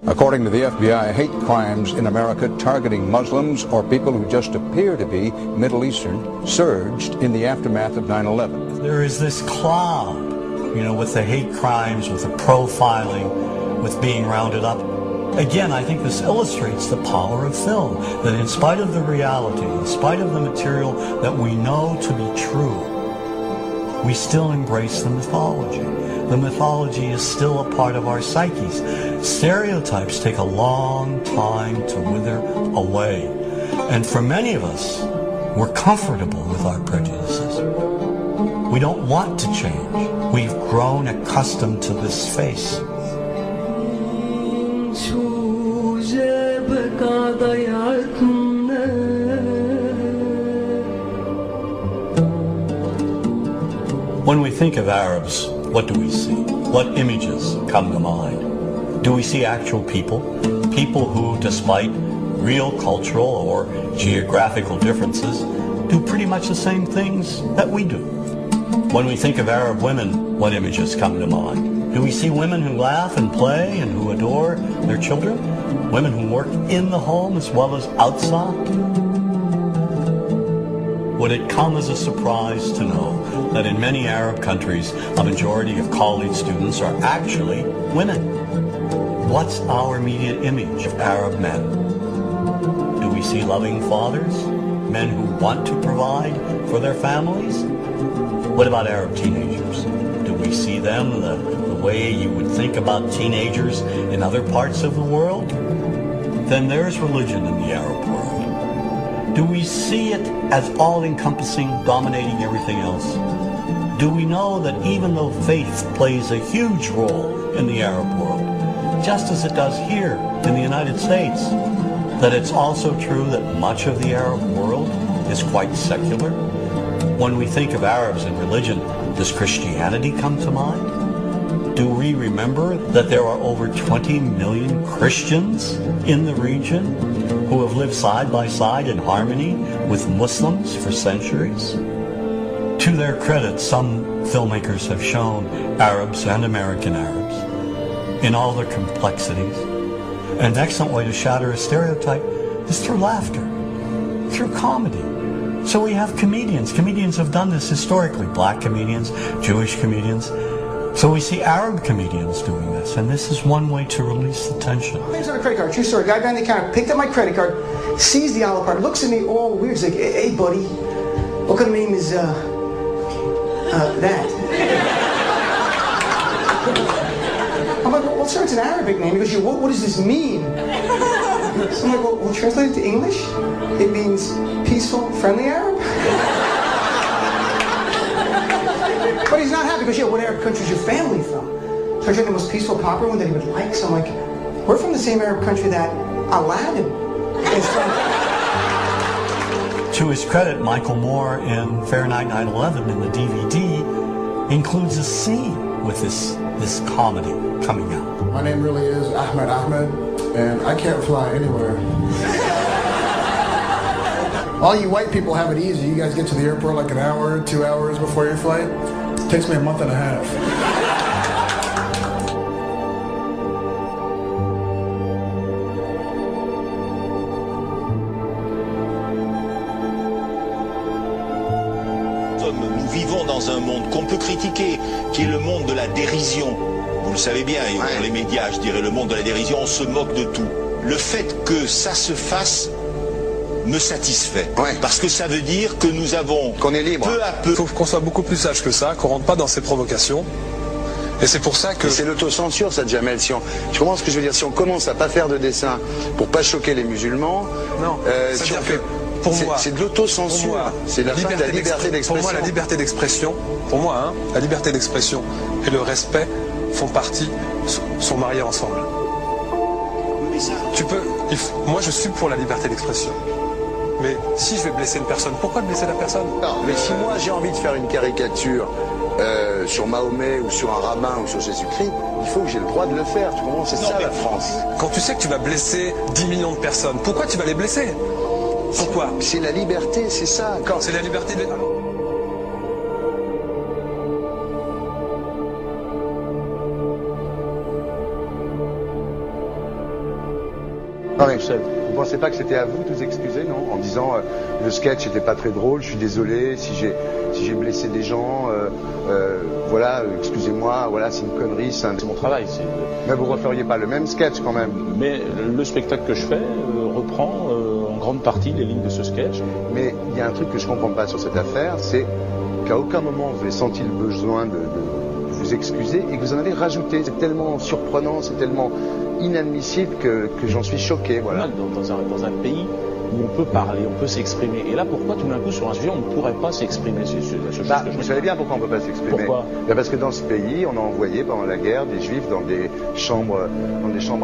According to the FBI, hate crimes in America targeting Muslims or people who just appear to be Middle Eastern surged in the aftermath of 9/11. There is this cloud, with the hate crimes, with the profiling, with being rounded up. Again, I think this illustrates the power of film, that in spite of the reality, in spite of the material that we know to be true, we still embrace the mythology. The mythology is still a part of our psyches. Stereotypes take a long time to wither away. And for many of us, we're comfortable with our prejudices. We don't want to change. We've grown accustomed to this face. When we think of Arabs, what do we see? What images come to mind? Do we see actual people? People who, despite real cultural or geographical differences, do pretty much the same things that we do. When we think of Arab women, what images come to mind? Do we see women who laugh and play and who adore their children? Women who work in the home as well as outside? Would it come as a surprise to know that in many Arab countries, a majority of college students are actually women? What's our immediate image of Arab men? Do we see loving fathers? Men who want to provide for their families? What about Arab teenagers? Do we see them the way you would think about teenagers in other parts of the world? Then there's religion in the Arab world. Do we see it as all-encompassing, dominating everything else? Do we know that even though faith plays a huge role in the Arab world, just as it does here in the United States, that it's also true that much of the Arab world is quite secular? When we think of Arabs and religion, does Christianity come to mind? Do we remember that there are over 20 million Christians in the region who have lived side by side in harmony with Muslims for centuries? To their credit, some filmmakers have shown Arabs and American Arabs in all their complexities. An excellent way to shatter a stereotype is through laughter, through comedy. So we have comedians. Comedians have done this historically. Black comedians, Jewish comedians. So we see Arab comedians doing this, and this is one way to release the tension. My name's on a credit card, true story. Guy behind the counter picked up my credit card, sees the Olive Garden, looks at me all weird. He's like, hey buddy, what kind of name is, that? I'm like, well sir, it's an Arabic name. He goes, what does this mean? So I'm like, well, translate it to English? It means peaceful, friendly Arab? But he's not happy because, what Arab country is your family from? So I tried the most peaceful, popular one that he would like. So I'm like, we're from the same Arab country that Aladdin is from. To his credit, Michael Moore in Fahrenheit 9/11 in the DVD includes a scene with this comedy coming out. My name really is Ahmed, and I can't fly anywhere. All you white people have it easy. You guys get to the airport like an hour, 2 hours before your flight. It takes me a month and a half. Nous vivons dans un monde qu'on peut critiquer, qui est le monde de la dérision. Vous le savez bien, et dans les médias, je dirais le monde de la dérision, on se moque de tout. Le fait que ça se fasse me satisfait. Parce que ça veut dire que nous avons, qu'on est libre. Peu à peu... Il faut qu'on soit beaucoup plus sage que ça, qu'on rentre pas dans ces provocations. Et c'est pour ça que... C'est l'autocensure, ça, Jamel. Tu comprends ce que je veux dire? Si on commence à pas faire de dessin pour pas choquer les musulmans... Non, si on fait... Pour moi, c'est de l'autocensure. C'est la fin de la liberté d'expression. Pour moi, la liberté d'expression, la liberté d'expression et le respect font partie, sont mariés ensemble. Moi, je suis pour la liberté d'expression. Mais si je vais blesser une personne, pourquoi blesser la personne? Non, mais si moi j'ai envie de faire une caricature sur Mahomet ou sur un rabbin ou sur Jésus-Christ, il faut que j'ai le droit de le faire. Tu comprends? C'est ça la France. Quand tu sais que tu vas blesser 10 millions de personnes, pourquoi tu vas les blesser? Pourquoi? C'est la liberté, c'est ça. C'est la liberté de... Non, mais vous pensez pas que c'était à vous de vous excuser, non? En disant le sketch n'était pas très drôle, je suis désolé si j'ai blessé des gens, voilà, excusez-moi, voilà, c'est une connerie, c'est mon travail. Mais vous referiez pas le même sketch quand même? Mais le spectacle que je fais reprend en grande partie les lignes de ce sketch. Mais il y a un truc que je comprends pas sur cette affaire, c'est qu'à aucun moment vous avez senti le besoin de vous excuser et que vous en avez rajouté. C'est tellement surprenant, c'est tellement inadmissible que j'en suis choqué. Voilà. Dans un pays où on peut parler, on peut s'exprimer. Et là, pourquoi tout d'un coup, sur un sujet, on ne pourrait pas s'exprimer sur ce chose que vous savez bien pourquoi on ne peut pas s'exprimer. Pourquoi? Parce que dans ce pays, on a envoyé pendant la guerre des juifs dans des chambres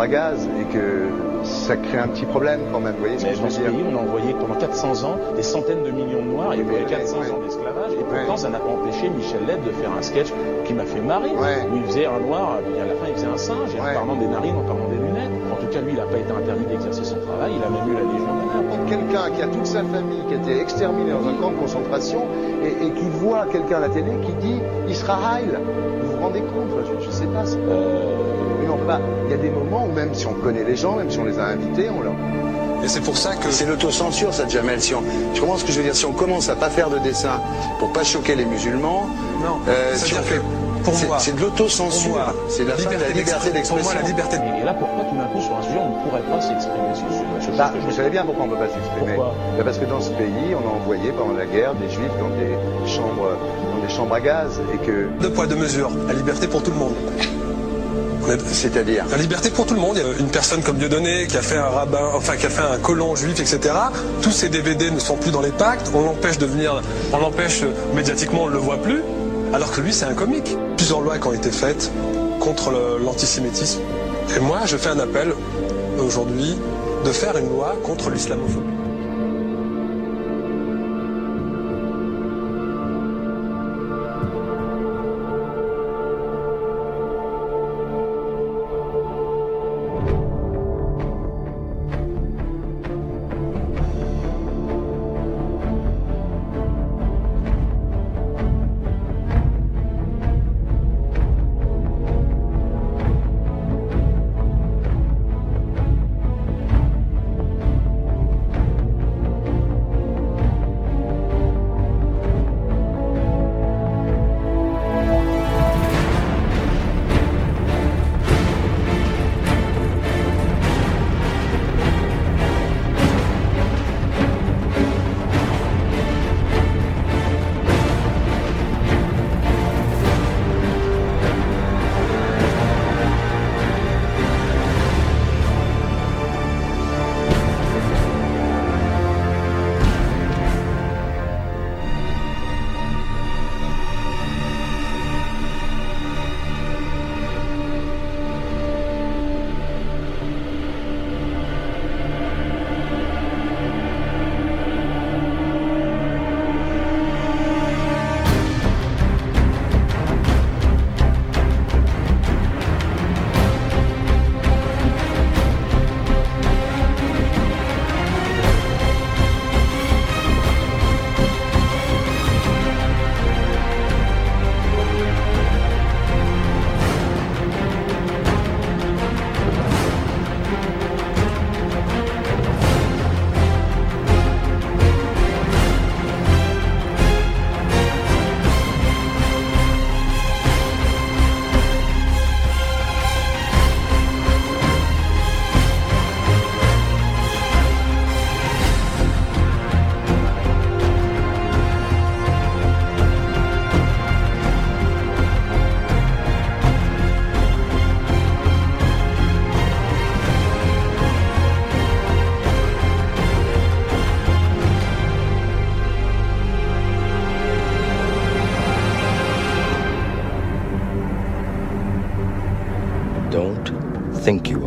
à gaz et que ça crée un petit problème quand même. Vous voyez ce que je veux dire? Dans ce pays, on a envoyé pendant 400 ans des centaines de millions de Noirs. Il y a eu 400 ans d'esclavage. Et pourtant, ça n'a pas empêché Michel Leb de faire un sketch qui m'a fait marrer. Où il faisait un noir, et à la fin, il faisait un singe. Et en parlant des narines, en parlant des lunettes. En tout cas, lui, il n'a pas été interdit d'exercer son travail. Il a même eu la Légion d'honneur. Quelqu'un qui a toute sa famille qui a été exterminée dans un camp de concentration et qui voit quelqu'un à la télé qui dit Israël. Vous vous rendez compte? Je ne sais pas. Non, pas. Il y a des moments où même si on connaît les gens, même si on les a invités, on leur... Et c'est pour ça que... C'est l'autocensure, ça, Jamel. Tu comprends ce que je veux dire? Si on commence à pas faire de dessin pour pas choquer les musulmans... Non, c'est-à-dire que pour moi... C'est de l'autocensure. C'est la fin de la liberté d'expression. Pour moi, la liberté... Et là, pourquoi tout d'un coup, sur un sujet, on ne pourrait pas s'exprimer sur ce sujet? Vous savez bien pourquoi on ne peut pas s'exprimer. Pourquoi? Parce que dans ce pays, on a envoyé pendant la guerre des juifs dans des chambres à gaz et que... Deux poids, deux mesures. La liberté pour tout le monde. C'est-à-dire la liberté pour tout le monde. Il y a une personne comme Dieudonné qui a fait un rabbin, enfin qui a fait un colon juif, etc. Tous ces DVD ne sont plus dans les pactes. On l'empêche de venir, on l'empêche médiatiquement, on ne le voit plus. Alors que lui, c'est un comique. Plusieurs lois qui ont été faites contre l'antisémitisme. Et moi, je fais un appel aujourd'hui de faire une loi contre l'islamophobie. Thank you.